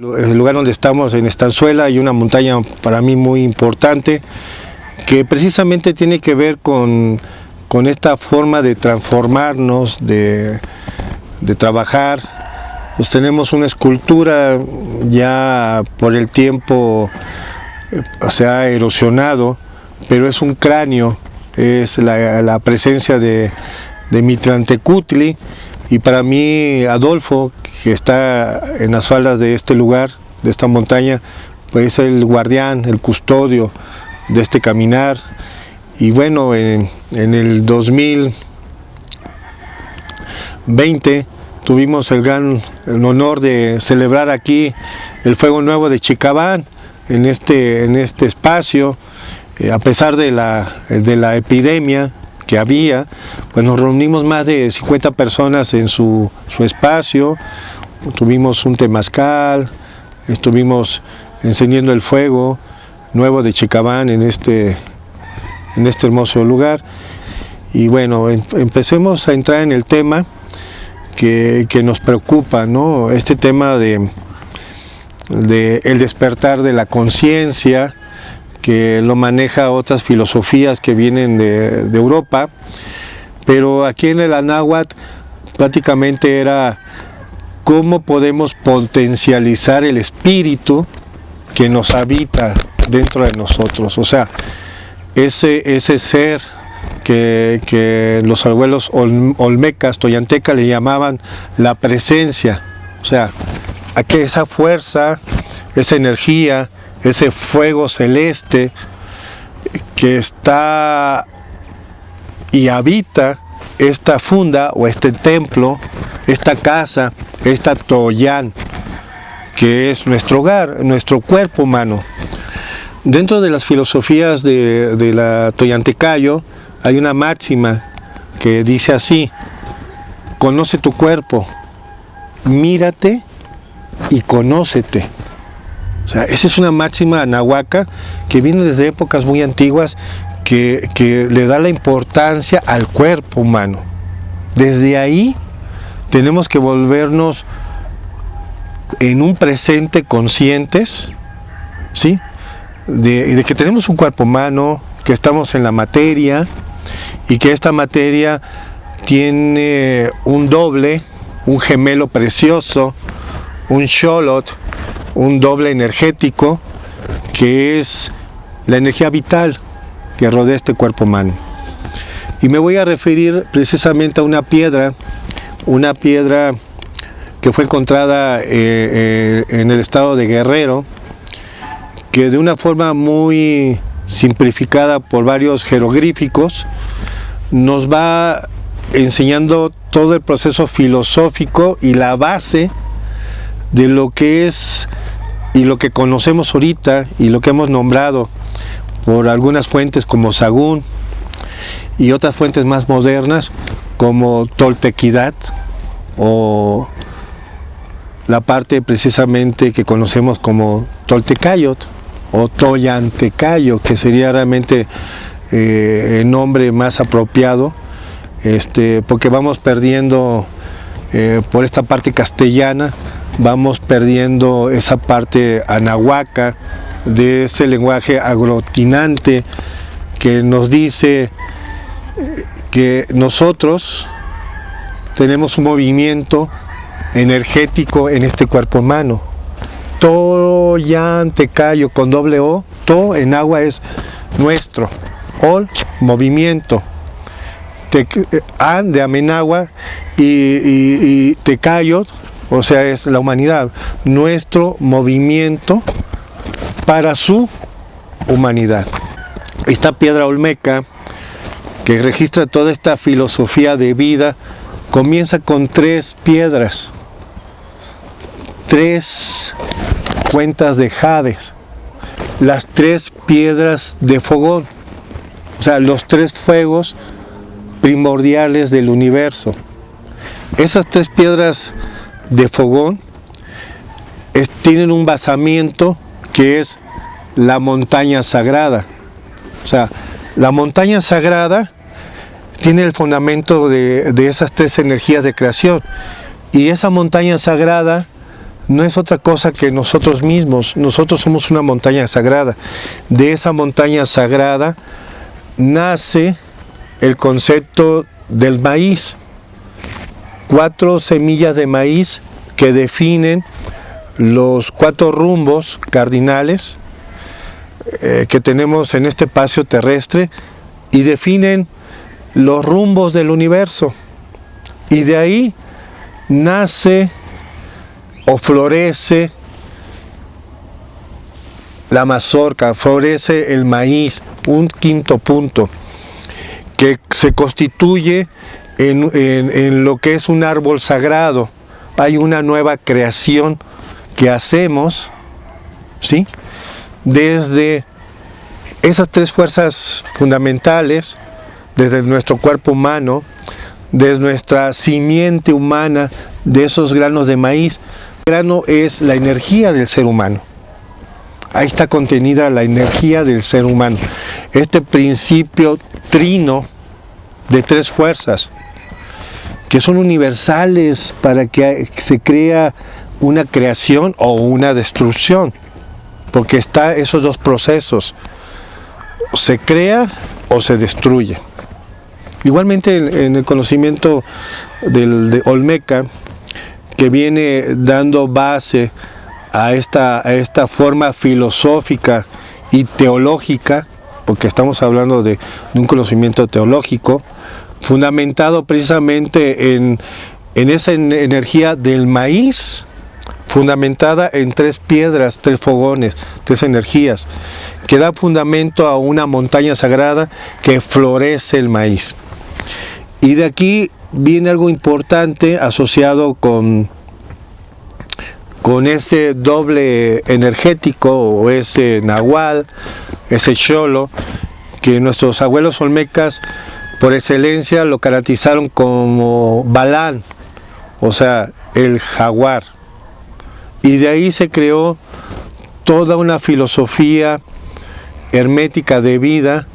El lugar donde estamos, en Estanzuela, hay una montaña para mí muy importante que precisamente tiene que ver con esta forma de transformarnos, de trabajar. Pues tenemos una escultura ya por el tiempo se ha erosionado, pero es un cráneo, es la presencia de Mitlantecutli, y para mí Adolfo, que está en las faldas de este lugar, de esta montaña, pues es el guardián, el custodio de este caminar. Y bueno, en el 2020 tuvimos el honor de celebrar aquí el Fuego Nuevo de Chicabán, en este espacio, a pesar de la epidemia que había, pues nos reunimos más de 50 personas en su espacio. Tuvimos un temazcal, estuvimos encendiendo el Fuego Nuevo de Chicabán en este hermoso lugar. Y bueno, empecemos a entrar en el tema que nos preocupa, ¿no? Este tema de el despertar de la conciencia, que lo maneja otras filosofías que vienen de Europa, pero aquí en el Anáhuac prácticamente era cómo podemos potencializar el espíritu que nos habita dentro de nosotros. O sea, ese ser que los abuelos olmecas, toyantecas, le llamaban la presencia. O sea, aquí esa fuerza, esa energía, ese fuego celeste que está y habita esta funda o este templo, esta casa, esta Toyán, que es nuestro hogar, nuestro cuerpo humano. Dentro de las filosofías de la Toyantecayo hay una máxima que dice así: conoce tu cuerpo, mírate y conócete. O sea, esa es una máxima anahuaca que viene desde épocas muy antiguas, que le da la importancia al cuerpo humano. Desde ahí tenemos que volvernos en un presente conscientes, ¿sí? De que tenemos un cuerpo humano, que estamos en la materia y que esta materia tiene un doble, un gemelo precioso, un xolotl, un doble energético, que es la energía vital que rodea este cuerpo humano. Y me voy a referir precisamente a una piedra que fue encontrada en el estado de Guerrero, que de una forma muy simplificada por varios jeroglíficos nos va enseñando todo el proceso filosófico y la base de lo que es y lo que conocemos ahorita y lo que hemos nombrado por algunas fuentes como Sagún y otras fuentes más modernas como Toltequidad, o la parte precisamente que conocemos como Toltecayot o Toyantecayo, que sería realmente el nombre más apropiado, porque vamos perdiendo por esta parte castellana, vamos perdiendo esa parte anahuaca de ese lenguaje aglutinante que nos dice que nosotros tenemos un movimiento energético en este cuerpo humano. Toyantecayo con doble O, to en agua es nuestro, ol, movimiento, an de Amenagua y tecayot, o sea, es la humanidad, nuestro movimiento para su humanidad. Esta piedra olmeca que registra toda esta filosofía de vida comienza con 3 piedras, 3 cuentas de jades, las 3 piedras de fogón, o sea, los 3 fuegos primordiales del universo. Esas 3 piedras de fogón tienen un basamiento que es la montaña sagrada. O sea, la montaña sagrada tiene el fundamento de esas 3 energías de creación, y esa montaña sagrada no es otra cosa que nosotros mismos. Nosotros somos una montaña sagrada. De esa montaña sagrada nace el concepto del maíz. 4 semillas de maíz que definen los 4 rumbos cardinales que tenemos en este espacio terrestre y definen los rumbos del universo. Y de ahí nace o florece la mazorca, florece el maíz, un quinto punto, que se constituye en lo que es un árbol sagrado. Hay una nueva creación que hacemos, ¿sí?, desde esas 3 fuerzas fundamentales, desde nuestro cuerpo humano, desde nuestra simiente humana, de esos granos de maíz. El grano es la energía del ser humano. Ahí está contenida la energía del ser humano. Este principio trino de 3 fuerzas, que son universales para que se crea una creación o una destrucción, porque está esos 2 procesos, se crea o se destruye. Igualmente en el conocimiento de Olmeca, que viene dando base a esta forma filosófica y teológica, porque estamos hablando de un conocimiento teológico, fundamentado precisamente en esa energía del maíz, fundamentada en 3 piedras, 3 fogones, 3 energías, que da fundamento a una montaña sagrada que florece el maíz. Y de aquí viene algo importante asociado con ese doble energético o ese nahual, ese xolo, que nuestros abuelos olmecas por excelencia lo caracterizaron como Balán, o sea, el jaguar. Y de ahí se creó toda una filosofía hermética de vida,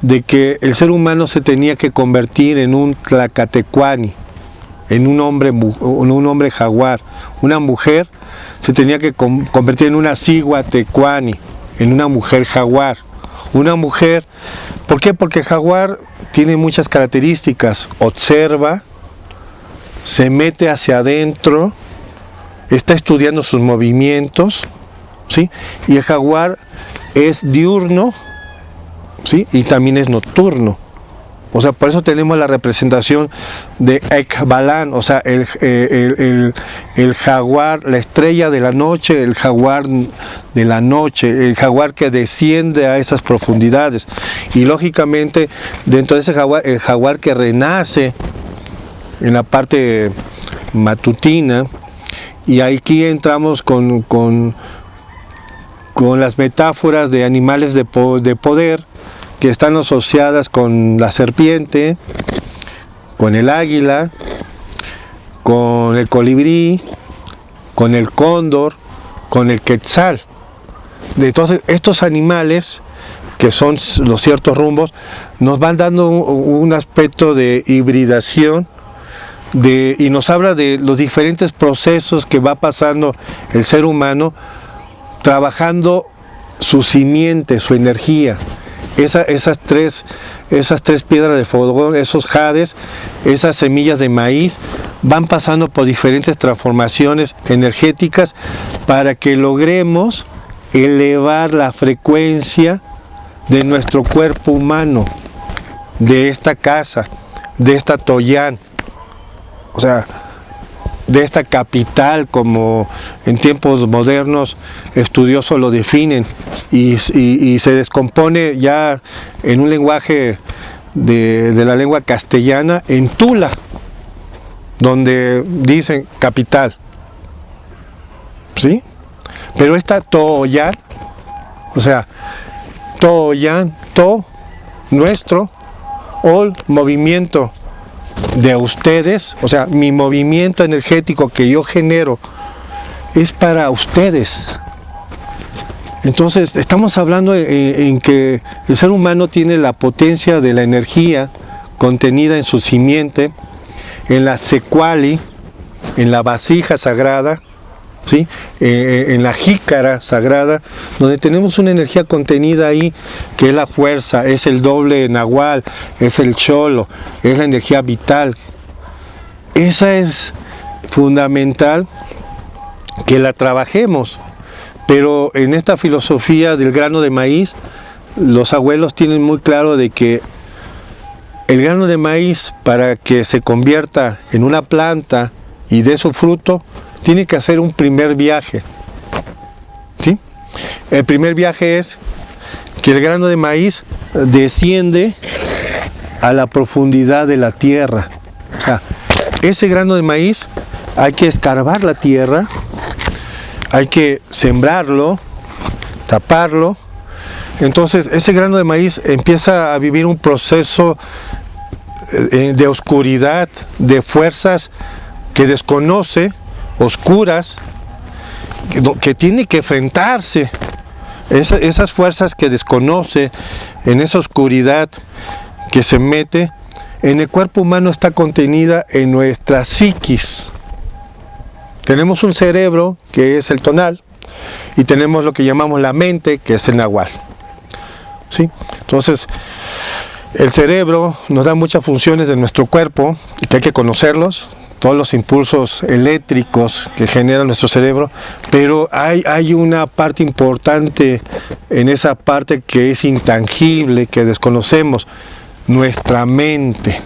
de que el ser humano se tenía que convertir en un tlacatecuani, en un hombre jaguar. Una mujer se tenía que convertir en una ciguatecuani, en una mujer jaguar. Una mujer, ¿por qué? Porque el jaguar tiene muchas características. Observa, se mete hacia adentro, está estudiando sus movimientos, ¿sí? Y el jaguar es diurno, ¿sí?, y también es nocturno. O sea, por eso tenemos la representación de Ekbalan, o sea, el jaguar, la estrella de la noche, el jaguar de la noche, el jaguar que desciende a esas profundidades. Y lógicamente, dentro de ese jaguar, el jaguar que renace en la parte matutina, y aquí entramos con las metáforas de animales de poder, que están asociadas con la serpiente, con el águila, con el colibrí, con el cóndor, con el quetzal. Entonces, estos animales, que son los ciertos rumbos, nos van dando un aspecto de hibridación, y nos habla de los diferentes procesos que va pasando el ser humano, trabajando su simiente, su energía. Esas tres piedras de fogón, esos jades, esas semillas de maíz, van pasando por diferentes transformaciones energéticas para que logremos elevar la frecuencia de nuestro cuerpo humano, de esta casa, de esta Toyán, o sea, de esta capital, como en tiempos modernos estudiosos lo definen, y se descompone ya en un lenguaje de la lengua castellana en Tula, donde dicen capital, ¿sí? Pero esta Toyán, o sea, Toyán, nuestro, Ol, movimiento de ustedes, o sea, mi movimiento energético que yo genero es para ustedes. Entonces, estamos hablando en que el ser humano tiene la potencia de la energía contenida en su simiente, en la secuali, en la vasija sagrada, ¿sí? En la jícara sagrada, donde tenemos una energía contenida ahí, que es la fuerza, es el doble nahual, es el cholo, es la energía vital. Esa es fundamental que la trabajemos, pero en esta filosofía del grano de maíz, los abuelos tienen muy claro de que el grano de maíz, para que se convierta en una planta y dé su fruto, tiene que hacer un primer viaje, ¿sí? El primer viaje es que el grano de maíz desciende a la profundidad de la tierra. O sea, ese grano de maíz hay que escarbar la tierra, hay que sembrarlo, taparlo. Entonces ese grano de maíz empieza a vivir un proceso de oscuridad, de fuerzas que desconoce, oscuras, que tiene que enfrentarse. Esas fuerzas que desconoce, en esa oscuridad que se mete, en el cuerpo humano está contenida en nuestra psiquis. Tenemos un cerebro, que es el tonal, y tenemos lo que llamamos la mente, que es el nahual, ¿sí? Entonces, el cerebro nos da muchas funciones de nuestro cuerpo, y que hay que conocerlos, todos los impulsos eléctricos que genera nuestro cerebro, pero hay una parte importante en esa parte que es intangible, que desconocemos, nuestra mente.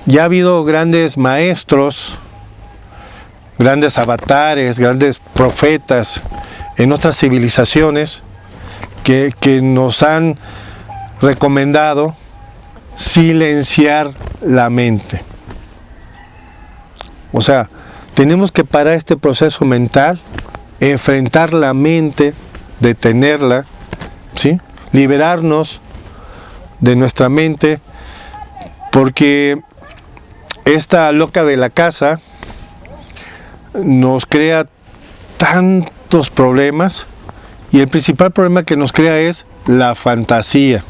Ya ha habido grandes maestros, grandes avatares, grandes profetas en otras civilizaciones que nos han recomendado silenciar la mente. O sea, tenemos que parar este proceso mental, enfrentar la mente, detenerla, ¿sí? Liberarnos de nuestra mente, porque esta loca de la casa nos crea tantos problemas, y el principal problema que nos crea es la fantasía.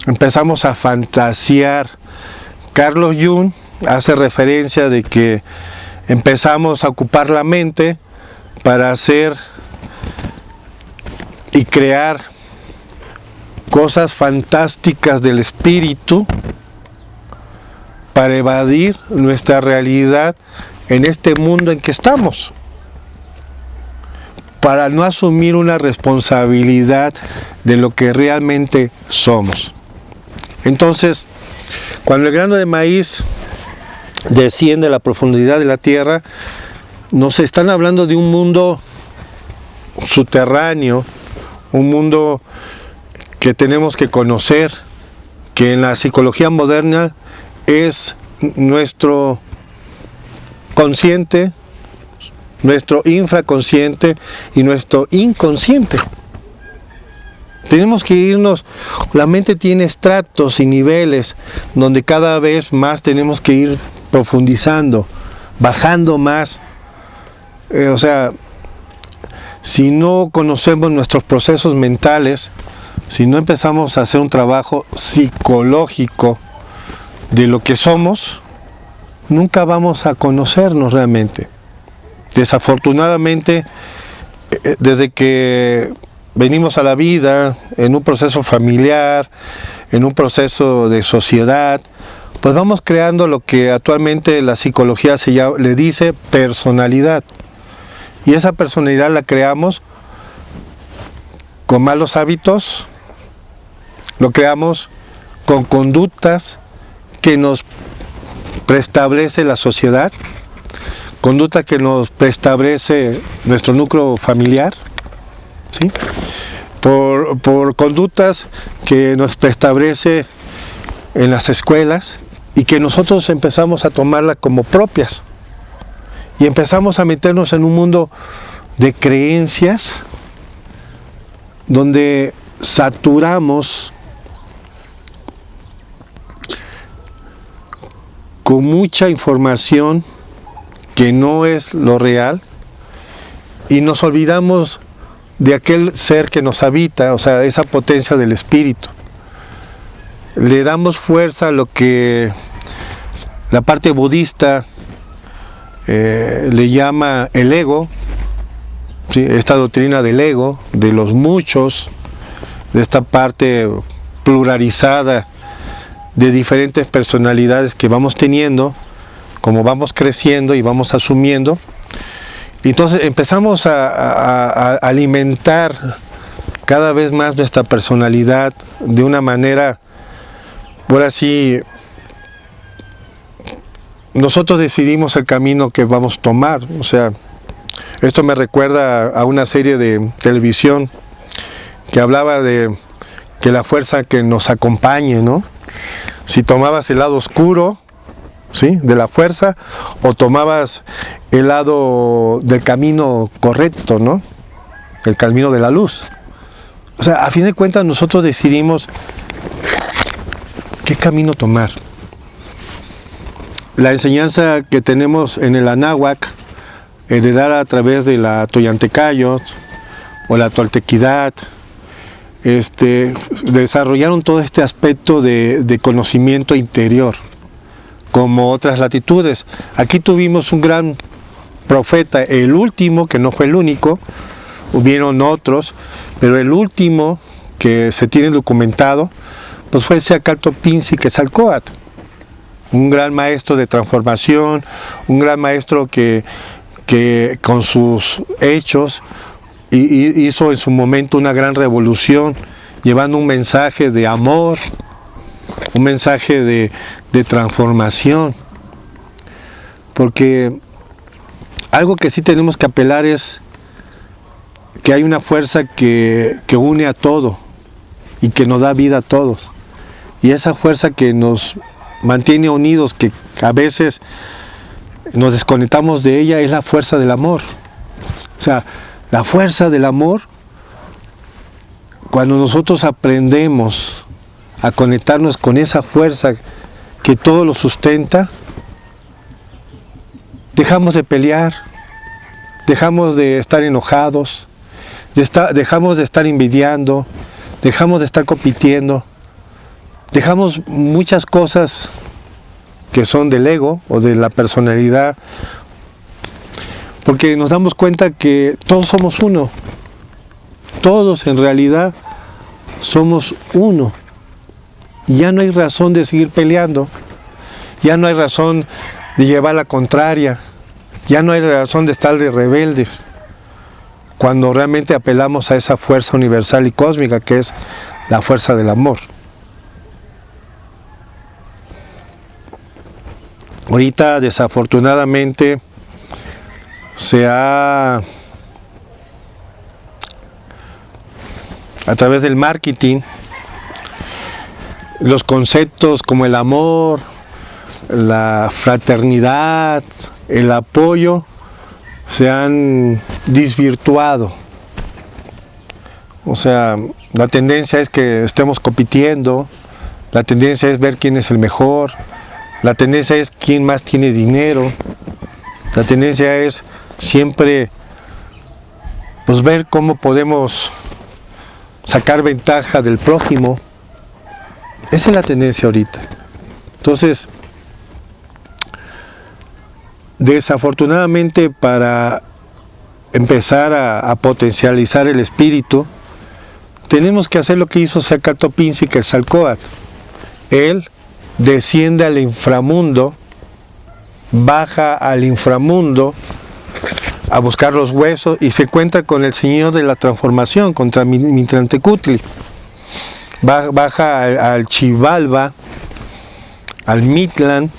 Empezamos a fantasear. Carlos Jung hace referencia de que empezamos a ocupar la mente para hacer y crear cosas fantásticas del espíritu, para evadir nuestra realidad en este mundo en que estamos, para no asumir una responsabilidad de lo que realmente somos. Entonces, cuando el grano de maíz desciende a la profundidad de la tierra, nos están hablando de un mundo subterráneo, un mundo que tenemos que conocer, que en la psicología moderna es nuestro consciente, nuestro infraconsciente y nuestro inconsciente. Tenemos que irnos, la mente tiene estratos y niveles donde cada vez más tenemos que ir profundizando, bajando más. O sea, si no conocemos nuestros procesos mentales, si no empezamos a hacer un trabajo psicológico de lo que somos, nunca vamos a conocernos realmente. Desafortunadamente, desde que venimos a la vida en un proceso familiar, en un proceso de sociedad, pues vamos creando lo que actualmente la psicología le dice personalidad. Y esa personalidad la creamos con malos hábitos, lo creamos con conductas que nos preestablece la sociedad, conducta que nos preestablece nuestro núcleo familiar, ¿sí? Por conductas que nos preestablece en las escuelas y que nosotros empezamos a tomarlas como propias y empezamos a meternos en un mundo de creencias donde saturamos con mucha información que no es lo real y nos olvidamos de aquel ser que nos habita, o sea, esa potencia del espíritu. Le damos fuerza a lo que la parte budista le llama el ego, ¿sí? Esta doctrina del ego, de los muchos, de esta parte pluralizada de diferentes personalidades que vamos teniendo, como vamos creciendo y vamos asumiendo. Entonces empezamos a alimentar cada vez más nuestra personalidad de una manera, por así, nosotros decidimos el camino que vamos a tomar. O sea, esto me recuerda a una serie de televisión que hablaba de que la fuerza que nos acompañe, ¿no? Si tomabas el lado oscuro, ¿sí?, de la fuerza, o tomabas el lado del camino correcto, ¿no?, el camino de la luz. O sea, a fin de cuentas nosotros decidimos qué camino tomar. La enseñanza que tenemos en el Anáhuac, heredada a través de la Toyantecayot o la Toltequidad, desarrollaron todo este aspecto de conocimiento interior, como otras latitudes. Aquí tuvimos un gran profeta, el último, que no fue el único, hubieron otros, pero el último que se tiene documentado, pues fue Xiacaltopinzi Quetzalcóatl, un gran maestro de transformación, un gran maestro que con sus hechos hizo en su momento una gran revolución, llevando un mensaje de amor, un mensaje de transformación. Porque algo que sí tenemos que apelar es que hay una fuerza que une a todo y que nos da vida a todos. Y esa fuerza que nos mantiene unidos, que a veces nos desconectamos de ella, es la fuerza del amor. O sea, la fuerza del amor, cuando nosotros aprendemos a conectarnos con esa fuerza que todo lo sustenta, dejamos de pelear, dejamos de estar enojados, dejamos de estar envidiando, dejamos de estar compitiendo, dejamos muchas cosas que son del ego o de la personalidad, porque nos damos cuenta que todos somos uno, todos en realidad somos uno, y ya no hay razón de seguir peleando, ya no hay razón de llevar la contraria, ya no hay razón de estar de rebeldes, cuando realmente apelamos a esa fuerza universal y cósmica que es la fuerza del amor. Ahorita, desafortunadamente, a través del marketing, los conceptos como el amor, la fraternidad, el apoyo, se han desvirtuado. O sea, la tendencia es que estemos compitiendo, la tendencia es ver quién es el mejor, la tendencia es quién más tiene dinero, la tendencia es siempre pues ver cómo podemos sacar ventaja del prójimo. Esa es la tendencia ahorita. Entonces, desafortunadamente, para empezar a potencializar el espíritu, tenemos que hacer lo que hizo Xiacaltopinzi Quetzalcóatl. Él desciende al inframundo, baja al inframundo a buscar los huesos y se encuentra con el Señor de la Transformación, contra Mitlantecutli. Baja al Xibalba, al Mictlán,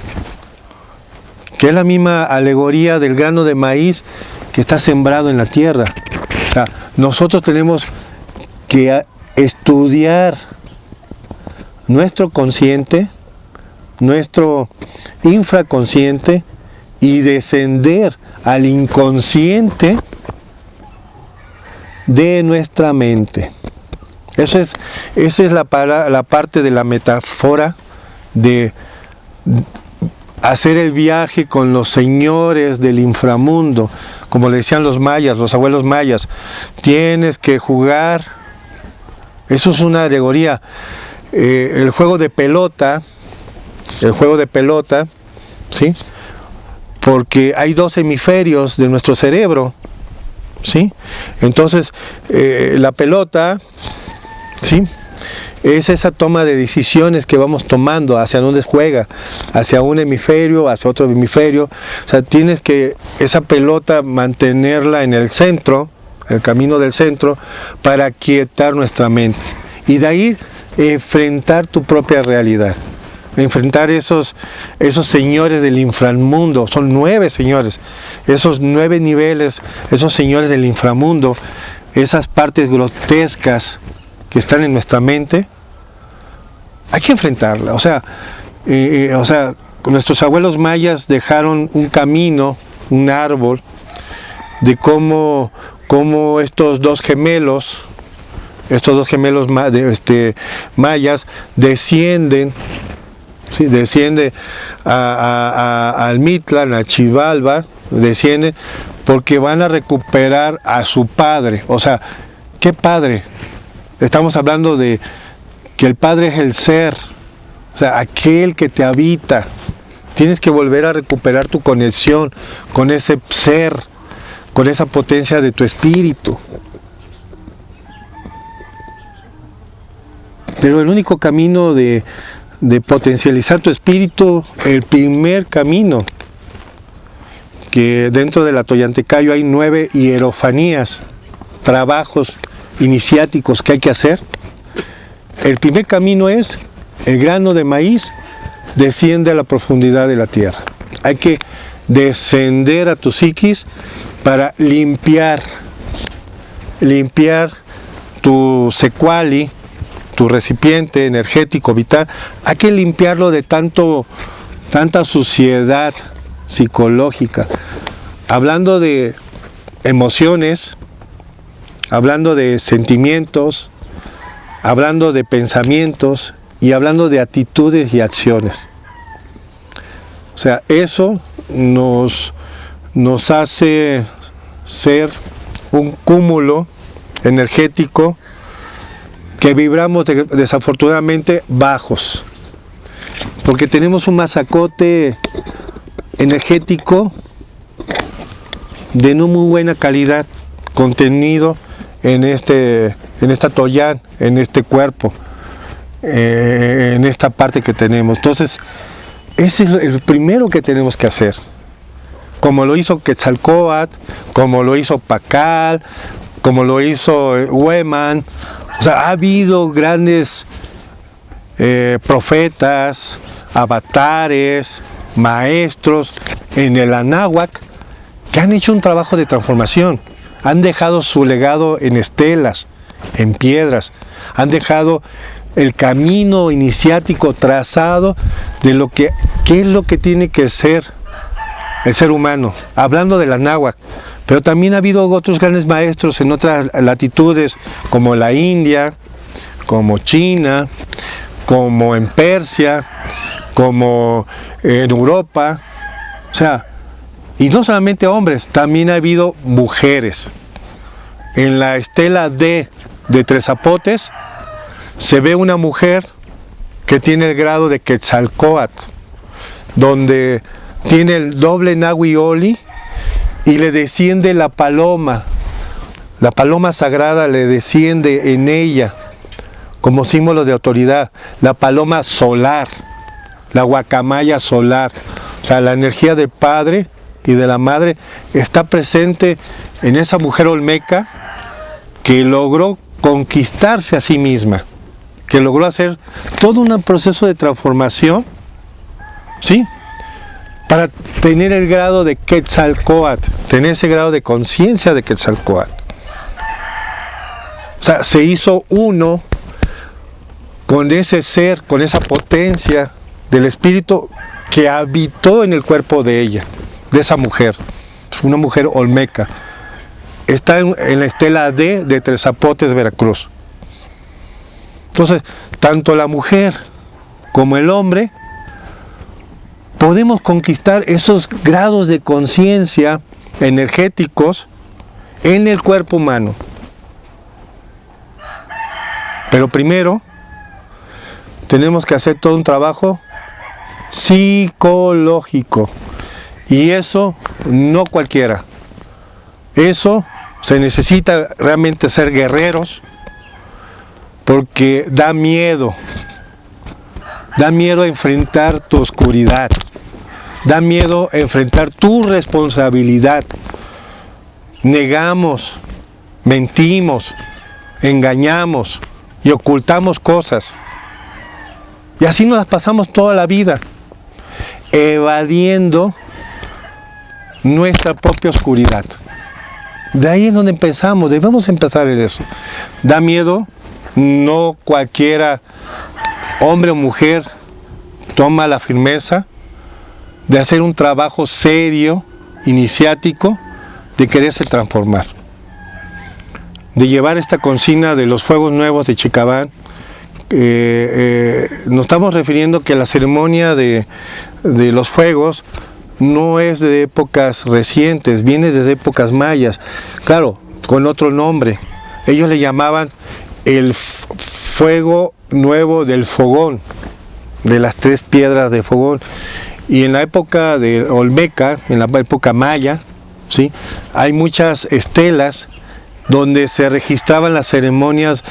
que es la misma alegoría del grano de maíz que está sembrado en la tierra. O sea, nosotros tenemos que estudiar nuestro consciente, nuestro infraconsciente, y descender al inconsciente de nuestra mente. Esa es la parte de la metáfora de hacer el viaje con los señores del inframundo, como le decían los mayas, los abuelos mayas. Tienes que jugar. Eso es una alegoría. El juego de pelota, ¿sí?, porque hay dos hemisferios de nuestro cerebro, ¿sí? Entonces, la pelota, ¿sí?, es esa toma de decisiones que vamos tomando, hacia dónde juega, hacia un hemisferio, hacia otro hemisferio. O sea, tienes que esa pelota mantenerla en el centro, el camino del centro, para quietar nuestra mente. Y de ahí enfrentar tu propia realidad. Enfrentar esos señores del inframundo. Son 9 señores. Esos 9 niveles, esos señores del inframundo, esas partes grotescas que están en nuestra mente, hay que enfrentarla. O sea, nuestros abuelos mayas dejaron un camino, un árbol, de cómo estos dos gemelos mayas descienden, ¿sí?, desciende al Mictlán, a Xibalba, descienden porque van a recuperar a su padre. O sea, ¿qué padre? Estamos hablando de que el Padre es el ser, o sea, aquel que te habita. Tienes que volver a recuperar tu conexión con ese ser, con esa potencia de tu espíritu. Pero el único camino de potencializar tu espíritu, el primer camino, que dentro de la Toyantecayo hay 9 hierofanías, trabajos iniciáticos que hay que hacer. El primer camino es: el grano de maíz desciende a la profundidad de la tierra. Hay que descender a tu psiquis para limpiar tu secuali, tu recipiente energético vital. Hay que limpiarlo de tanta suciedad psicológica, hablando de emociones, hablando de sentimientos, hablando de pensamientos y hablando de actitudes y acciones. O sea, eso nos hace ser un cúmulo energético que vibramos desafortunadamente bajos, porque tenemos un masacote energético de no muy buena calidad contenido en esta toyán, en este cuerpo, en esta parte que tenemos. Entonces, ese es el primero que tenemos que hacer, como lo hizo Quetzalcóatl, como lo hizo Pacal, como lo hizo Hueman. O sea, ha habido grandes profetas, avatares, maestros en el Anáhuac que han hecho un trabajo de transformación. Han dejado su legado en estelas, en piedras. Han dejado el camino iniciático trazado de qué es lo que tiene que ser el ser humano. Hablando del Anáhuac. Pero también ha habido otros grandes maestros en otras latitudes, como la India, como China, como en Persia, como en Europa. O sea, y no solamente hombres, también ha habido mujeres. En la estela de Tres Zapotes se ve una mujer que tiene el grado de Quetzalcóatl, donde tiene el doble Nahui-Oli y le desciende la paloma sagrada le desciende en ella como símbolo de autoridad, la paloma solar, la guacamaya solar. O sea, la energía del Padre y de la Madre está presente en esa mujer olmeca que logró conquistarse a sí misma, que logró hacer todo un proceso de transformación, ¿sí?, para tener el grado de Quetzalcóatl, tener ese grado de conciencia de Quetzalcóatl. O sea, se hizo uno con ese ser, con esa potencia del espíritu que habitó en el cuerpo de ella, de esa mujer. Es una mujer olmeca. Está en la estela de Tres Zapotes, Veracruz. Entonces, tanto la mujer como el hombre podemos conquistar esos grados de conciencia energéticos en el cuerpo humano. Pero primero tenemos que hacer todo un trabajo psicológico. Y eso no cualquiera. Eso se necesita realmente ser guerreros, porque da miedo. Da miedo enfrentar tu oscuridad. Da miedo enfrentar tu responsabilidad. Negamos, mentimos, engañamos y ocultamos cosas. Y así nos las pasamos toda la vida, evadiendo nuestra propia oscuridad. De ahí es donde empezamos, debemos empezar en eso. Da miedo, no cualquiera, hombre o mujer, toma la firmeza de hacer un trabajo serio, iniciático, de quererse transformar. De llevar esta consigna de los fuegos nuevos de Chicabán. Nos estamos refiriendo que la ceremonia de los fuegos no es de épocas recientes, viene desde épocas mayas, claro, con otro nombre. Ellos le llamaban el fuego nuevo del fogón, de las 3 piedras de fogón. Y en la época de Olmeca, en la época maya, ¿sí?, hay muchas estelas donde se registraban las ceremonias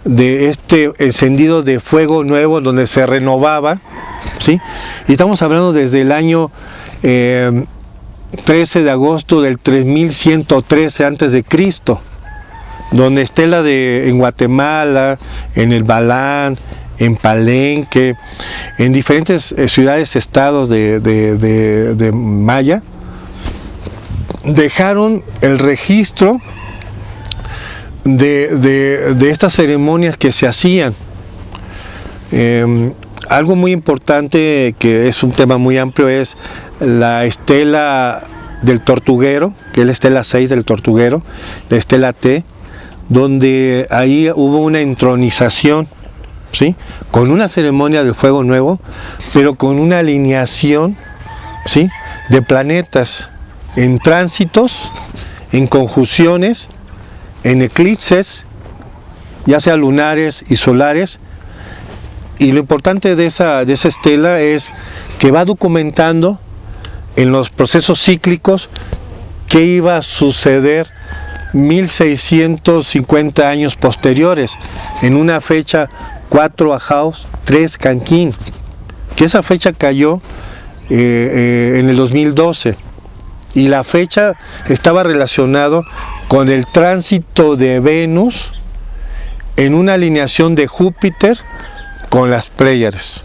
de este encendido de fuego nuevo, donde se renovaba, ¿sí? Y estamos hablando desde el año 13 de agosto del 3113 a.C., donde estela en Guatemala, en el Balán, en Palenque, en diferentes ciudades, estados de Maya, dejaron el registro de estas ceremonias que se hacían. Algo muy importante, que es un tema muy amplio, es la estela del tortuguero, que es la estela 6 del tortuguero, la estela T, donde ahí hubo una entronización, ¿sí?, con una ceremonia del fuego nuevo, pero con una alineación, ¿sí?, de planetas en tránsitos, en conjunciones, en eclipses, ya sea lunares y solares. Y lo importante de esa estela es que va documentando en los procesos cíclicos qué iba a suceder 1650 años posteriores, en una fecha 4 Ajaos, 3 Canquín, que esa fecha cayó en el 2012, y la fecha estaba relacionado con el tránsito de Venus en una alineación de Júpiter con las Pléyades.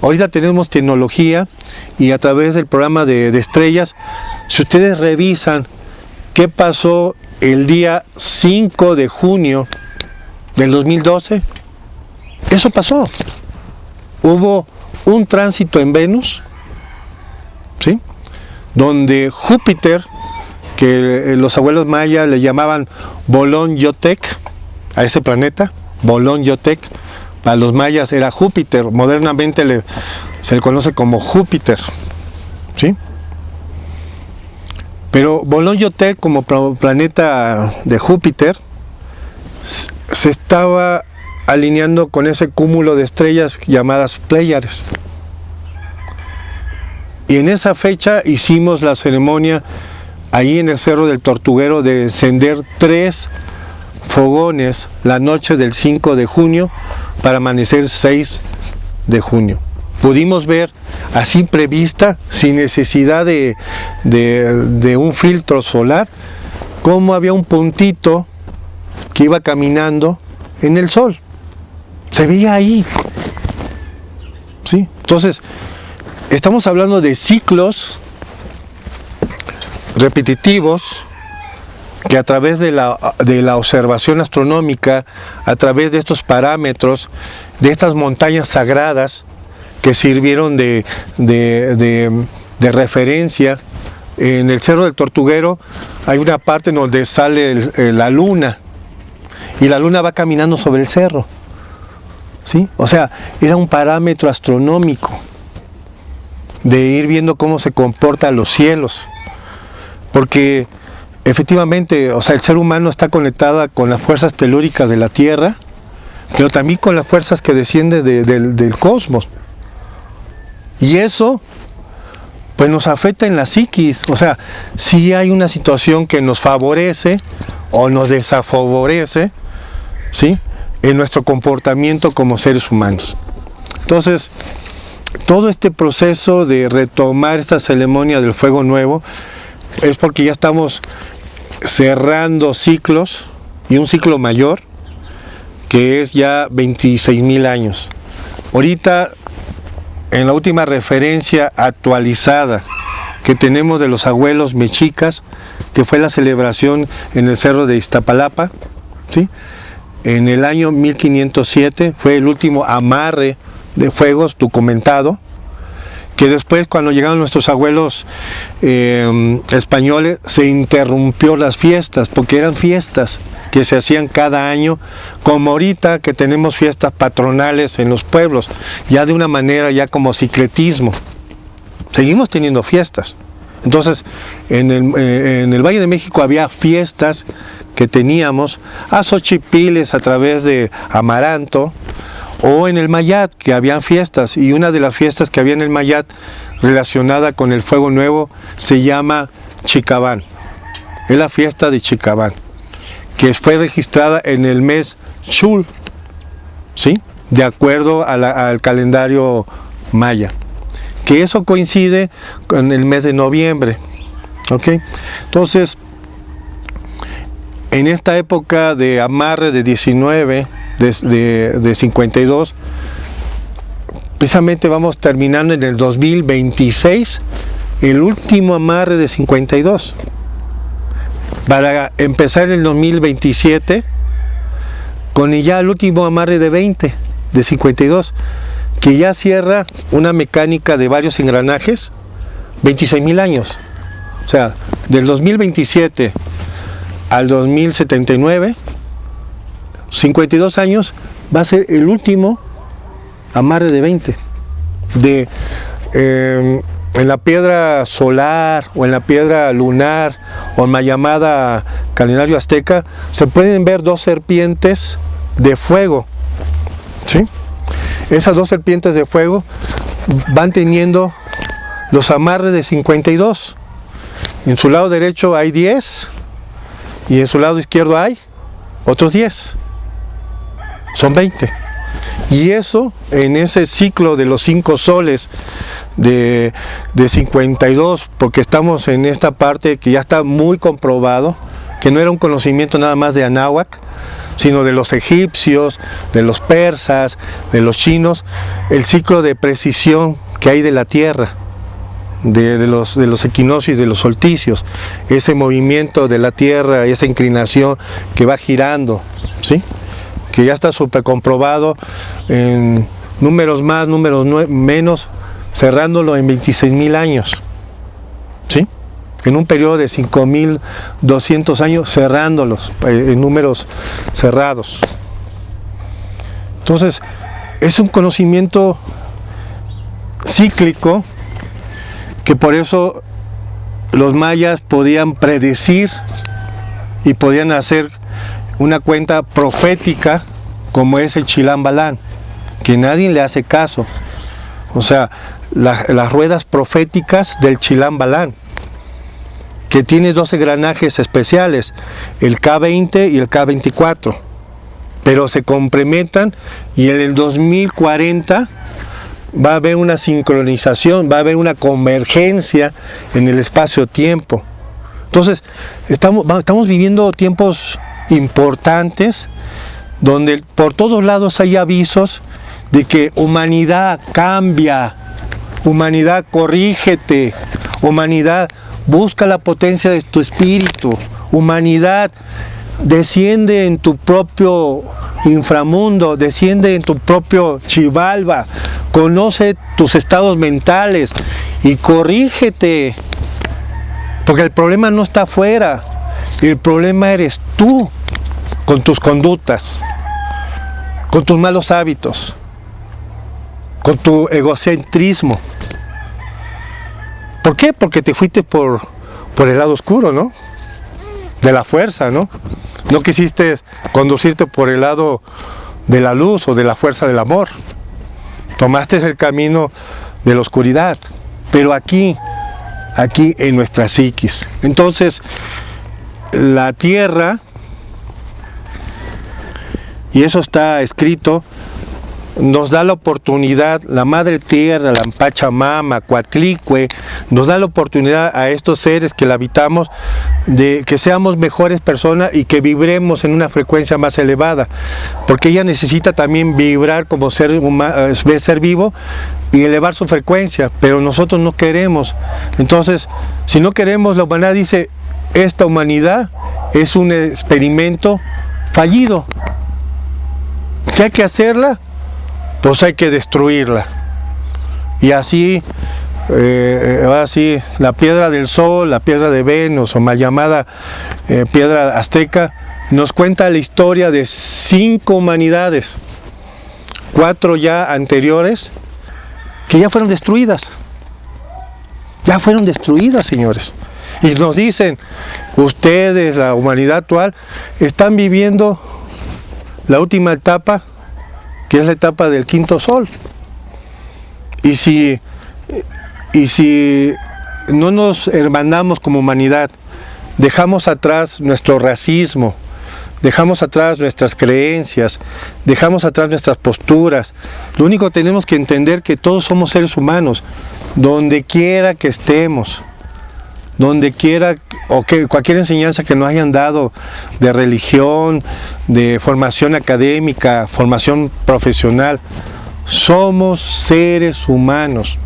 Ahorita tenemos tecnología, y a través del programa de estrellas, si ustedes revisan qué pasó el día 5 de junio del 2012, eso pasó. Hubo un tránsito en Venus, ¿sí?, donde Júpiter, que los abuelos mayas le llamaban Bolón Yotec, a ese planeta, Bolón Yotec, para los mayas era Júpiter, modernamente se le conoce como Júpiter, ¿sí? Pero Bolón Yotec, como planeta de Júpiter, se estaba alineando con ese cúmulo de estrellas llamadas Pléyades. Y en esa fecha hicimos la ceremonia ahí en el Cerro del Tortuguero de encender 3 fogones la noche del 5 de junio para amanecer 6 de junio. Pudimos ver a simple vista, sin necesidad de un filtro solar, cómo había un puntito que iba caminando en el sol. Se veía ahí, ¿sí? Entonces, estamos hablando de ciclos repetitivos que a través de la observación astronómica, a través de estos parámetros, de estas montañas sagradas que sirvieron de referencia. En el Cerro del Tortuguero hay una parte en donde sale la luna, y la luna va caminando sobre el cerro, ¿sí? O sea, era un parámetro astronómico de ir viendo cómo se comportan los cielos, porque efectivamente, o sea, el ser humano está conectado con las fuerzas telúricas de la Tierra, pero también con las fuerzas que descienden del cosmos. Y eso pues nos afecta en la psiquis. O sea, sí hay una situación que nos favorece o nos desfavorece, ¿sí?, en nuestro comportamiento como seres humanos. Entonces, todo este proceso de retomar esta ceremonia del fuego nuevo es porque ya estamos cerrando ciclos, y un ciclo mayor que es ya 26,000 años. Ahorita, en la última referencia actualizada que tenemos de los abuelos mexicas, que fue la celebración en el cerro de Iztapalapa, ¿sí?, en el año 1507 fue el último amarre de fuegos documentado, que después, cuando llegaron nuestros abuelos españoles, se interrumpió las fiestas, porque eran fiestas que se hacían cada año, como ahorita que tenemos fiestas patronales en los pueblos, ya de una manera ya como sincretismo. Seguimos teniendo fiestas. Entonces, en el Valle de México había fiestas que teníamos a Xochipiles a través de Amaranto, o en el Mayat, que habían fiestas, y una de las fiestas que había en el Mayat relacionada con el fuego nuevo se llama Chicabán. Es la fiesta de Chicabán, que fue registrada en el mes Chul, ¿sí?, de acuerdo al calendario maya, que eso coincide con el mes de noviembre, ¿ok? Entonces, en esta época de amarre de 19, de 52, precisamente vamos terminando en el 2026, el último amarre de 52, para empezar el 2027 con ya el último amarre de 20, de 52, que ya cierra una mecánica de varios engranajes, 26,000 años. O sea, del 2027 al 2079, 52 años, va a ser el último amarre de 20. En la piedra solar o en la piedra lunar o en la llamada calendario azteca se pueden ver dos serpientes de fuego, ¿sí? Esas dos serpientes de fuego van teniendo los amarres de 52. En su lado derecho hay 10 y en su lado izquierdo hay otros 10. Son 20. Y eso, en ese ciclo de los 5 soles de 52, porque estamos en esta parte que ya está muy comprobado, que no era un conocimiento nada más de Anáhuac, sino de los egipcios, de los persas, de los chinos, el ciclo de precisión que hay de la Tierra, de los equinoccios y de los solsticios, ese movimiento de la Tierra, esa inclinación que va girando, ¿sí?, que ya está súper comprobado en números más, números menos, cerrándolo en 26,000 años, ¿sí?, en un periodo de 5,200 años, cerrándolos en números cerrados. Entonces, es un conocimiento cíclico, que por eso los mayas podían predecir y podían hacer una cuenta profética, como es el Chilam Balán, que nadie le hace caso. O sea, las ruedas proféticas del Chilam Balán, que tiene 2 engranajes especiales, el K20 y el K24, pero se complementan, y en el 2040 va a haber una sincronización, va a haber una convergencia en el espacio-tiempo. Entonces, estamos viviendo tiempos importantes, donde por todos lados hay avisos de que humanidad cambia, humanidad corrígete, humanidad busca la potencia de tu espíritu, humanidad desciende en tu propio inframundo, desciende en tu propio Xibalba, conoce tus estados mentales y corrígete, porque el problema no está afuera, el problema eres tú, con tus conductas, con tus malos hábitos, con tu egocentrismo. ¿Por qué? Porque te fuiste por el lado oscuro, ¿no?, de la fuerza, ¿no? No quisiste conducirte por el lado de la luz o de la fuerza del amor. Tomaste el camino de la oscuridad. Pero aquí, aquí en nuestra psiquis. Entonces, la tierra, y eso está escrito, nos da la oportunidad, la Madre Tierra, la Pachamama, Coatlicue, nos da la oportunidad a estos seres que la habitamos de que seamos mejores personas y que vibremos en una frecuencia más elevada, porque ella necesita también vibrar como ser vivo y elevar su frecuencia, pero nosotros no queremos. Entonces, si no queremos, la humanidad dice, esta humanidad es un experimento fallido. ¿Qué hay que hacerla? Pues hay que destruirla. Y así, la piedra del Sol, la piedra de Venus, o mal llamada piedra azteca, nos cuenta la historia de 5 humanidades, 4 ya anteriores, que ya fueron destruidas. Ya fueron destruidas, señores. Y nos dicen, ustedes, la humanidad actual, están viviendo la última etapa, que es la etapa del quinto sol. Y si no nos hermanamos como humanidad, dejamos atrás nuestro racismo, dejamos atrás nuestras creencias, dejamos atrás nuestras posturas, lo único que tenemos que entender que todos somos seres humanos, donde quiera que estemos, donde quiera, o que cualquier enseñanza que nos hayan dado de religión, de formación académica, formación profesional, somos seres humanos.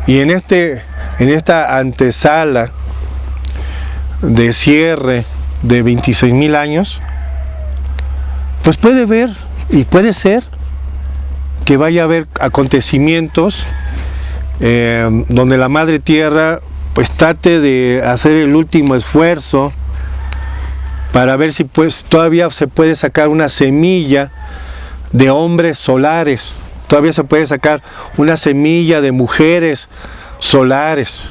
Y en esta antesala de cierre de 26,000 años, pues puede ver y puede ser que vaya a haber acontecimientos donde la Madre Tierra pues trate de hacer el último esfuerzo para ver si pues todavía se puede sacar una semilla de hombres solares, todavía se puede sacar una semilla de mujeres solares.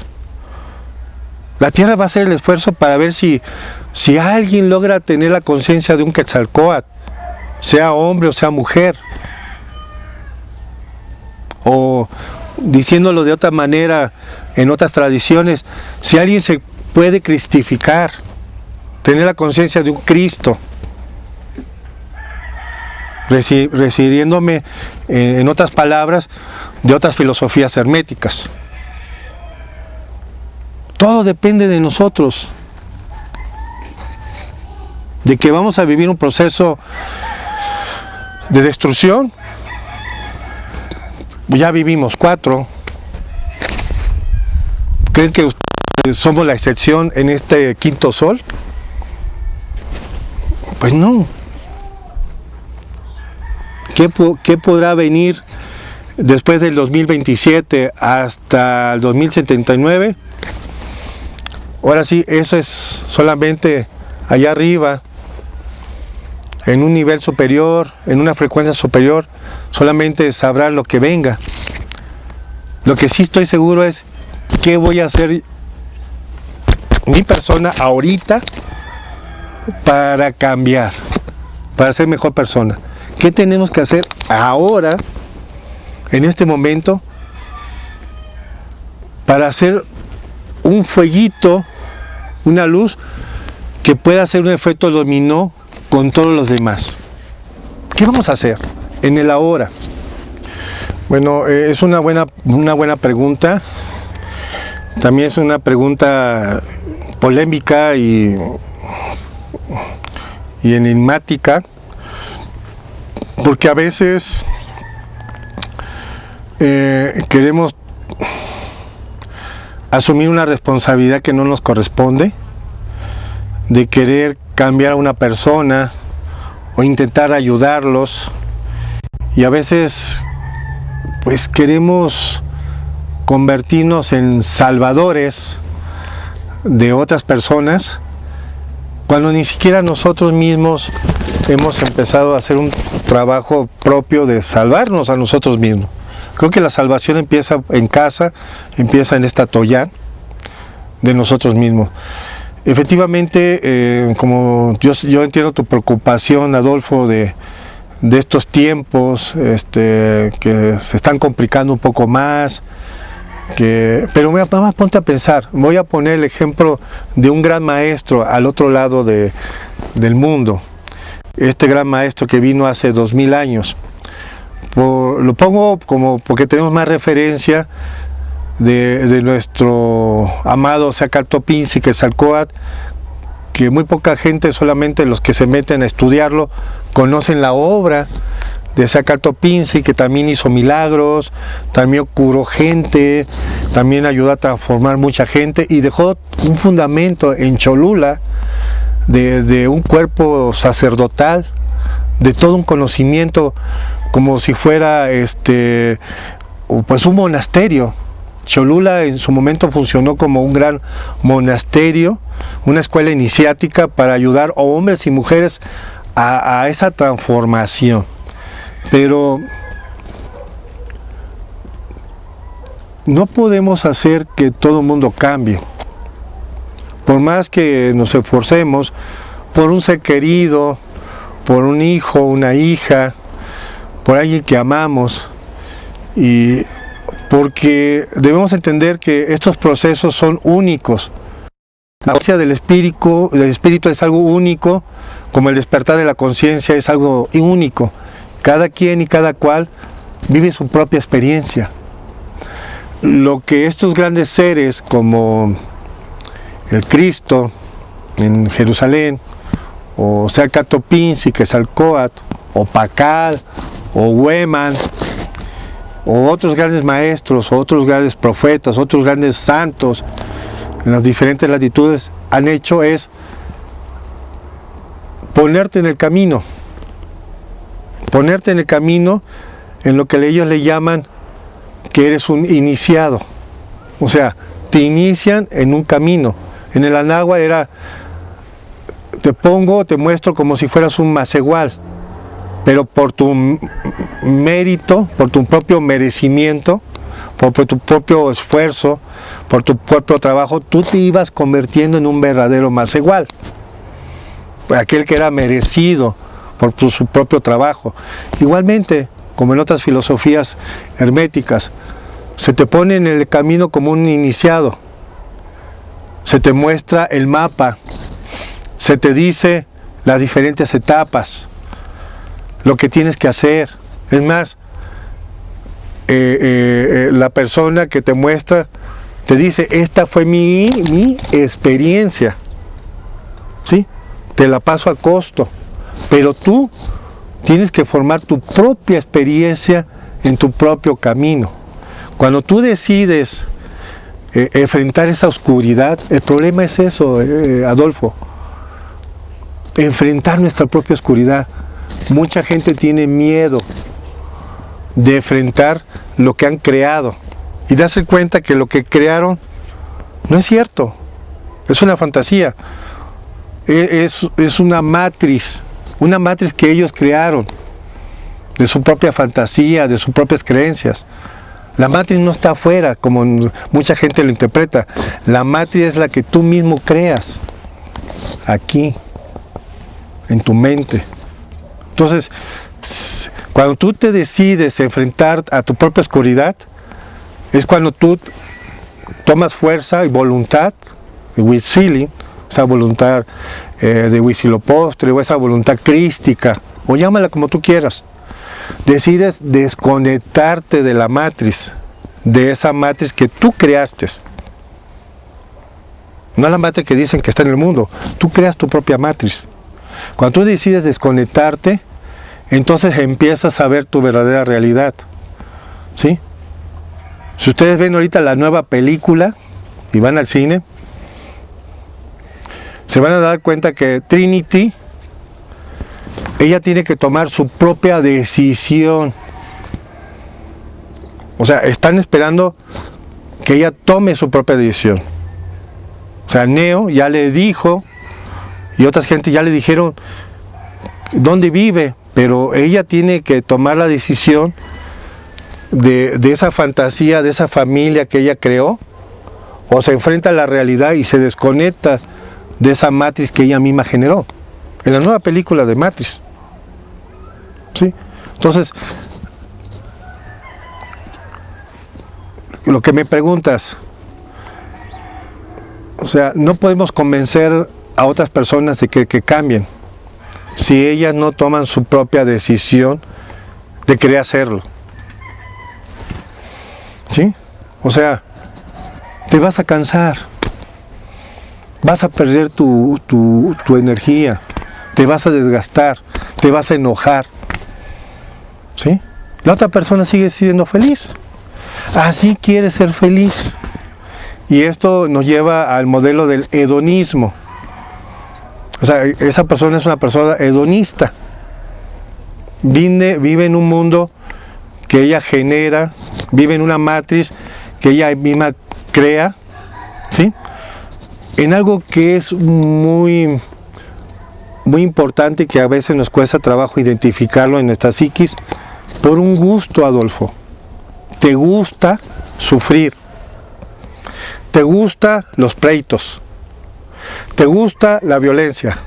La Tierra va a hacer el esfuerzo para ver si alguien logra tener la conciencia de un Quetzalcóatl, sea hombre o sea mujer, o diciéndolo de otra manera, en otras tradiciones, si alguien se puede cristificar, tener la conciencia de un Cristo, refiriéndome en otras palabras de otras filosofías herméticas. Todo depende de nosotros, de que vamos a vivir un proceso de destrucción. Ya vivimos 4. ¿Creen que somos la excepción en este quinto sol? Pues no. ¿Qué podrá venir después del 2027 hasta el 2079? Ahora sí, eso es solamente allá arriba, en un nivel superior, en una frecuencia superior, solamente sabrá lo que venga. Lo que sí estoy seguro es qué voy a hacer mi persona ahorita para cambiar, para ser mejor persona. ¿Qué tenemos que hacer ahora, en este momento, para hacer un fueguito, una luz que pueda hacer un efecto dominó con todos los demás? ¿Qué vamos a hacer en el ahora? Bueno, es una buena pregunta. También es una pregunta polémica y enigmática, porque a veces queremos asumir una responsabilidad que no nos corresponde, de querer cambiar a una persona o intentar ayudarlos, y a veces pues queremos convertirnos en salvadores de otras personas cuando ni siquiera nosotros mismos hemos empezado a hacer un trabajo propio de salvarnos a nosotros mismos. Creo que la salvación empieza en casa, empieza en esta toyán de nosotros mismos. Efectivamente, como yo entiendo tu preocupación, Adolfo, de estos tiempos que se están complicando un poco más, Pero nada más ponte a pensar, voy a poner el ejemplo de un gran maestro al otro lado del mundo, este gran maestro que vino hace 2000 años. Lo pongo como porque tenemos más referencia de nuestro amado Sacartopinsi Quetzalcóatl, que muy poca gente, solamente los que se meten a estudiarlo, conocen la obra de Sacartopinsi, que también hizo milagros, también curó gente, también ayudó a transformar mucha gente y dejó un fundamento en Cholula de un cuerpo sacerdotal, de todo un conocimiento, como si fuera pues un monasterio. Cholula en su momento funcionó como un gran monasterio, una escuela iniciática para ayudar a hombres y mujeres a esa transformación. Pero no podemos hacer que todo el mundo cambie. Por más que nos esforcemos por un ser querido, por un hijo, una hija, por alguien que amamos, y porque debemos entender que estos procesos son únicos. La conciencia del espíritu es algo único, como el despertar de la conciencia es algo único. Cada quien y cada cual vive su propia experiencia. Lo que estos grandes seres como el Cristo en Jerusalén, o Sacartopinsi Quetzalcóatl, o Pacal, o Hueman, o otros grandes maestros, o otros grandes profetas, otros grandes santos en las diferentes latitudes han hecho es ponerte en el camino. Ponerte en el camino en lo que ellos le llaman que eres un iniciado. O sea, te inician en un camino. En el Anáhuac era, te muestro como si fueras un macehual, pero por tu mérito, por tu propio merecimiento, por tu propio esfuerzo, por tu propio trabajo, tú te ibas convirtiendo en un verdadero macehual. Aquel que era merecido por su propio trabajo. Igualmente, como en otras filosofías herméticas, se te pone en el camino como un iniciado, se te muestra el mapa, se te dice las diferentes etapas, lo que tienes que hacer. Es más, la persona que te muestra te dice, esta fue mi experiencia, ¿sí? Te la paso a costo. Pero tú tienes que formar tu propia experiencia en tu propio camino. Cuando tú decides enfrentar esa oscuridad, el problema es eso, Adolfo. Enfrentar nuestra propia oscuridad. Mucha gente tiene miedo de enfrentar lo que han creado y darse cuenta que lo que crearon no es cierto, es una fantasía, es una matriz que ellos crearon de su propia fantasía, de sus propias creencias. La matriz no está afuera, como mucha gente lo interpreta. La matriz es la que tú mismo creas, aquí, en tu mente. Entonces, cuando tú te decides enfrentar a tu propia oscuridad, es cuando tú tomas fuerza y voluntad, Huitzili, esa voluntad de Huitzilopochtli, o esa voluntad crística, o llámala como tú quieras. Decides desconectarte de la matriz, de esa matriz que tú creaste. No la matriz que dicen que está en el mundo, tú creas tu propia matriz. Cuando tú decides desconectarte, entonces empiezas a ver tu verdadera realidad, ¿sí? Si ustedes ven ahorita la nueva película y van al cine, se van a dar cuenta que Trinity, ella tiene que tomar su propia decisión. O sea, están esperando que ella tome su propia decisión. O sea, Neo ya le dijo, y otras gente ya le dijeron dónde vive, pero ella tiene que tomar la decisión de esa fantasía, de esa familia que ella creó, o se enfrenta a la realidad y se desconecta de esa matriz que ella misma generó, en la nueva película de Matrix, ¿sí? Entonces, lo que me preguntas, o sea, no podemos convencer a otras personas de que cambien si ellas no toman su propia decisión de querer hacerlo. ¿Sí? O sea, te vas a cansar, vas a perder tu energía, te vas a desgastar, te vas a enojar. ¿Sí? La otra persona sigue siendo feliz. Así quiere ser feliz. Y esto nos lleva al modelo del hedonismo. O sea, esa persona es una persona hedonista. Vive en un mundo que ella genera, vive en una matriz que ella misma crea, ¿sí? En algo que es muy importante, que a veces nos cuesta trabajo identificarlo en nuestra psiquis, por un gusto, Adolfo. Te gusta sufrir, te gusta los pleitos, te gusta la violencia,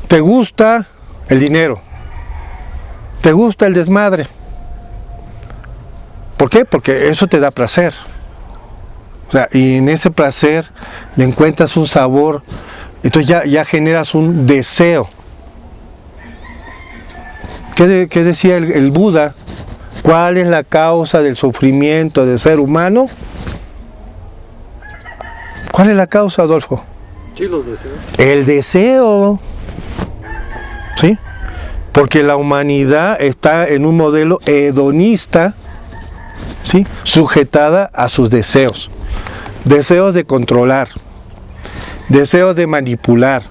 te gusta el dinero, te gusta el desmadre. ¿Por qué? Porque eso te da placer. O sea, y en ese placer le encuentras un sabor, entonces ya generas un deseo. ¿Qué decía el Buda? ¿Cuál es la causa del sufrimiento del ser humano? ¿Cuál es la causa, Adolfo? Sí, los deseos. El deseo. ¿Sí? Porque la humanidad está en un modelo hedonista, ¿sí? Sujetada a sus deseos. Deseos de controlar, deseos de manipular.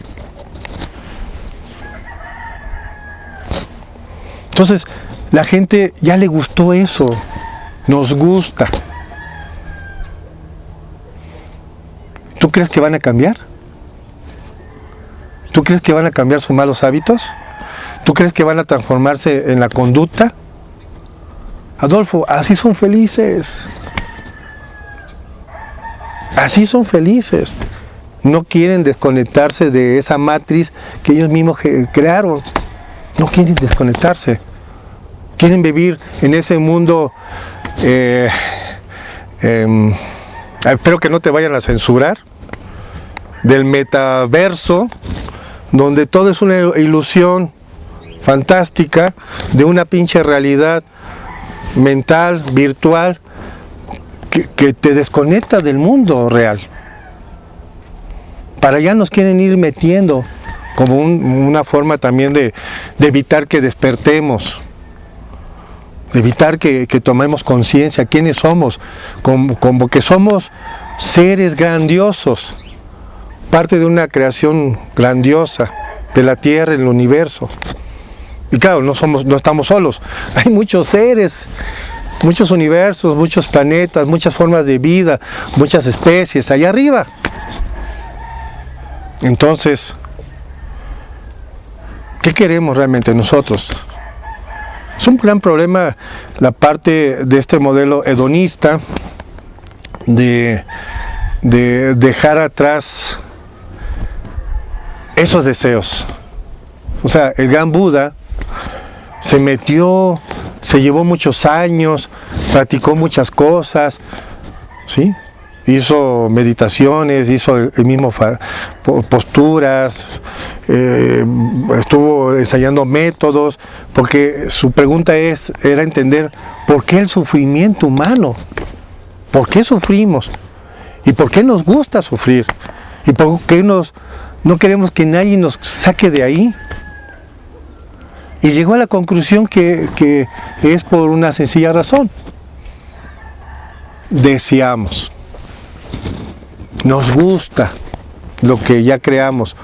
Entonces, la gente ya le gustó eso, nos gusta. ¿Tú crees que van a cambiar? ¿Tú crees que van a cambiar sus malos hábitos? ¿Tú crees que van a transformarse en la conducta? Adolfo, así son felices. Así son felices. No quieren desconectarse de esa matriz que ellos mismos crearon. No quieren desconectarse. Quieren vivir en ese mundo. Espero que no te vayan a censurar. Del metaverso, donde todo es una ilusión fantástica de una pinche realidad mental, virtual, que te desconecta del mundo real. Para allá nos quieren ir metiendo como una forma también de evitar que despertemos, de evitar que tomemos conciencia, quiénes somos, como que somos seres grandiosos, parte de una creación grandiosa de la Tierra, el universo. Y claro, no estamos solos, hay muchos seres, muchos universos, muchos planetas, muchas formas de vida, muchas especies allá arriba. Entonces, ¿qué queremos realmente nosotros? Es un gran problema la parte de este modelo hedonista, de dejar atrás esos deseos. O sea, el gran Buda se metió, se llevó muchos años, practicó muchas cosas, ¿sí? Hizo meditaciones, hizo el mismo posturas, estuvo ensayando métodos, porque su pregunta era entender por qué el sufrimiento humano, por qué sufrimos, y por qué nos gusta sufrir, y por qué no queremos que nadie nos saque de ahí. Y llegó a la conclusión que es por una sencilla razón. Deseamos. Nos gusta lo que ya creamos.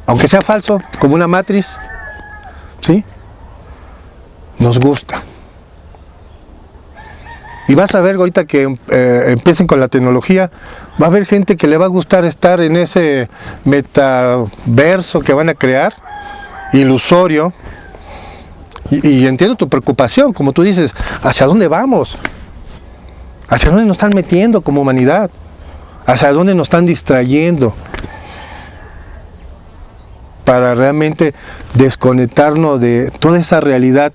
Aunque sea falso, como una matriz, ¿sí? Nos gusta. Y vas a ver ahorita que empiecen con la tecnología, va a haber gente que le va a gustar estar en ese metaverso que van a crear, ilusorio. Y entiendo tu preocupación, como tú dices, ¿hacia dónde vamos? ¿Hacia dónde nos están metiendo como humanidad? ¿Hacia dónde nos están distrayendo? Para realmente desconectarnos de toda esa realidad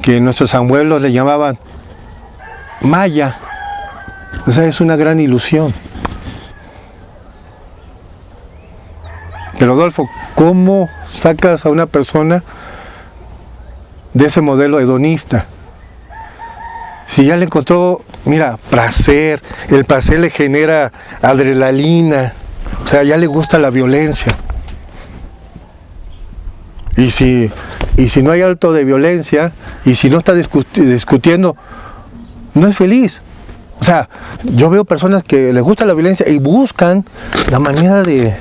que nuestros abuelos le llamaban maya. O sea, es una gran ilusión. Pero Adolfo, ¿cómo sacas a una persona de ese modelo hedonista? Si ya le encontró, mira, placer, el placer le genera adrenalina, o sea, ya le gusta la violencia. Y si no hay alto de violencia, y si no está discutiendo, no es feliz. O sea, yo veo personas que les gusta la violencia y buscan la manera de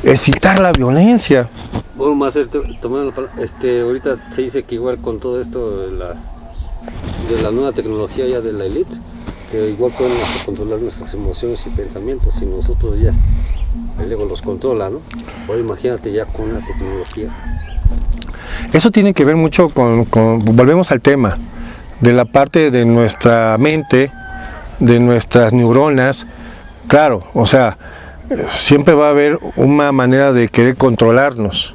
excitar la violencia. Bueno, Master, tomando ahorita se dice que igual con todo esto de la nueva tecnología ya de la élite, que igual podemos controlar nuestras emociones y pensamientos, y nosotros ya el ego los controla, ¿no? O imagínate ya con la tecnología. Eso tiene que ver mucho con, volvemos al tema, de la parte de nuestra mente, de nuestras neuronas. Claro, o sea, siempre va a haber una manera de querer controlarnos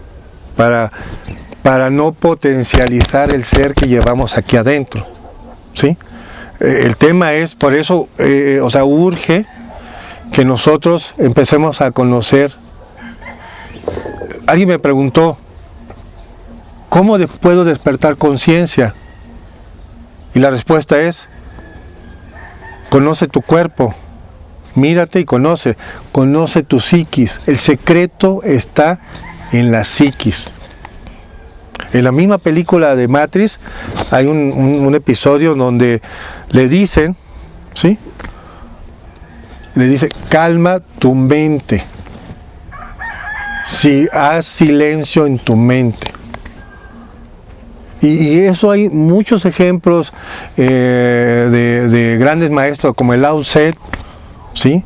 para no potencializar el ser que llevamos aquí adentro, ¿sí? El tema es, por eso, o sea, urge que nosotros empecemos a conocer. Alguien me preguntó, ¿cómo puedo despertar conciencia? Y la respuesta es, conoce tu cuerpo, mírate y conoce tu psiquis. El secreto está en la psiquis. En la misma película de Matrix hay un episodio donde le dicen, ¿sí? Le dice, calma tu mente. Si haz silencio en tu mente. Y eso hay muchos ejemplos de grandes maestros como el Lao Tse, ¿sí?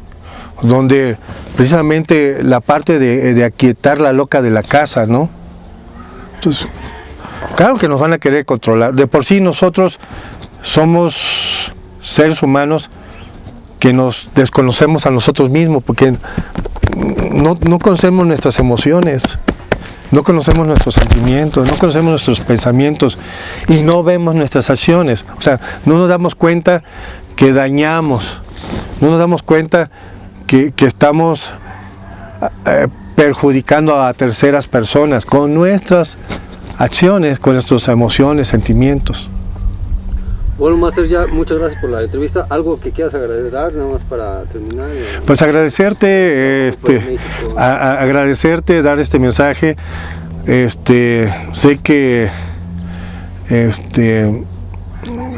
Donde precisamente la parte de aquietar la loca de la casa, ¿no? Entonces, claro que nos van a querer controlar. De por sí nosotros somos seres humanos que nos desconocemos a nosotros mismos, porque no conocemos nuestras emociones, no conocemos nuestros sentimientos, no conocemos nuestros pensamientos y no vemos nuestras acciones. O sea, no nos damos cuenta que dañamos, no nos damos cuenta que estamos perjudicando a terceras personas con nuestras acciones, con nuestras emociones, sentimientos. Bueno, Master, ya muchas gracias por la entrevista. ¿Algo que quieras agradecer, nada más para terminar? Pues agradecerte, agradecerte, dar este mensaje. Sé que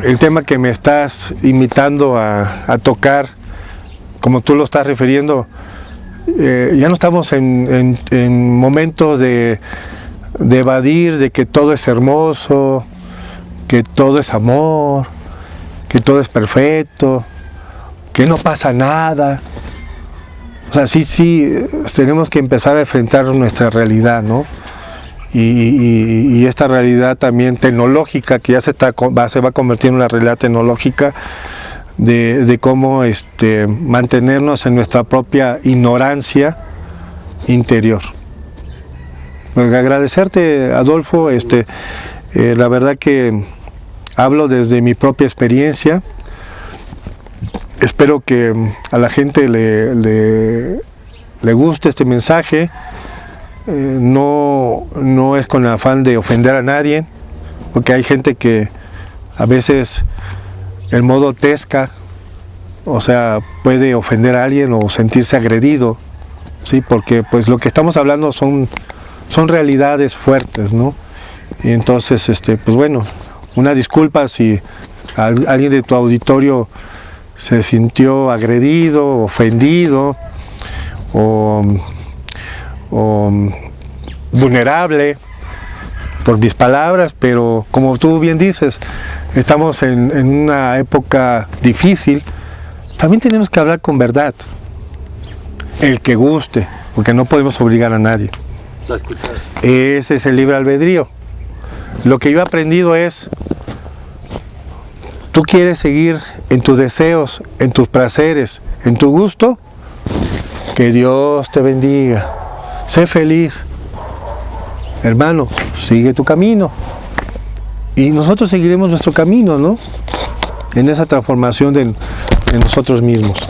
el tema que me estás invitando a tocar, como tú lo estás refiriendo, ya no estamos en momentos de evadir, de que todo es hermoso, que todo es amor, que todo es perfecto, que no pasa nada. O sea, sí, tenemos que empezar a enfrentar nuestra realidad, ¿no? Y esta realidad también tecnológica, que ya se va a convertir en una realidad tecnológica, de cómo mantenernos en nuestra propia ignorancia interior. Pues agradecerte, Adolfo, la verdad que hablo desde mi propia experiencia. Espero que a la gente le guste este mensaje. No es con afán de ofender a nadie, porque hay gente que a veces el modo tesca, o sea, puede ofender a alguien o sentirse agredido, ¿sí? Porque pues lo que estamos hablando son realidades fuertes, ¿no? Y entonces, pues bueno, una disculpa si alguien de tu auditorio se sintió agredido, ofendido o vulnerable por mis palabras, pero como tú bien dices, estamos en una época difícil. También tenemos que hablar con verdad, el que guste, porque no podemos obligar a nadie. Ese es el libre albedrío. Lo que yo he aprendido es, tú quieres seguir en tus deseos, en tus placeres, en tu gusto, que Dios te bendiga, sé feliz, hermano, sigue tu camino y nosotros seguiremos nuestro camino, ¿no? en esa transformación de nosotros mismos.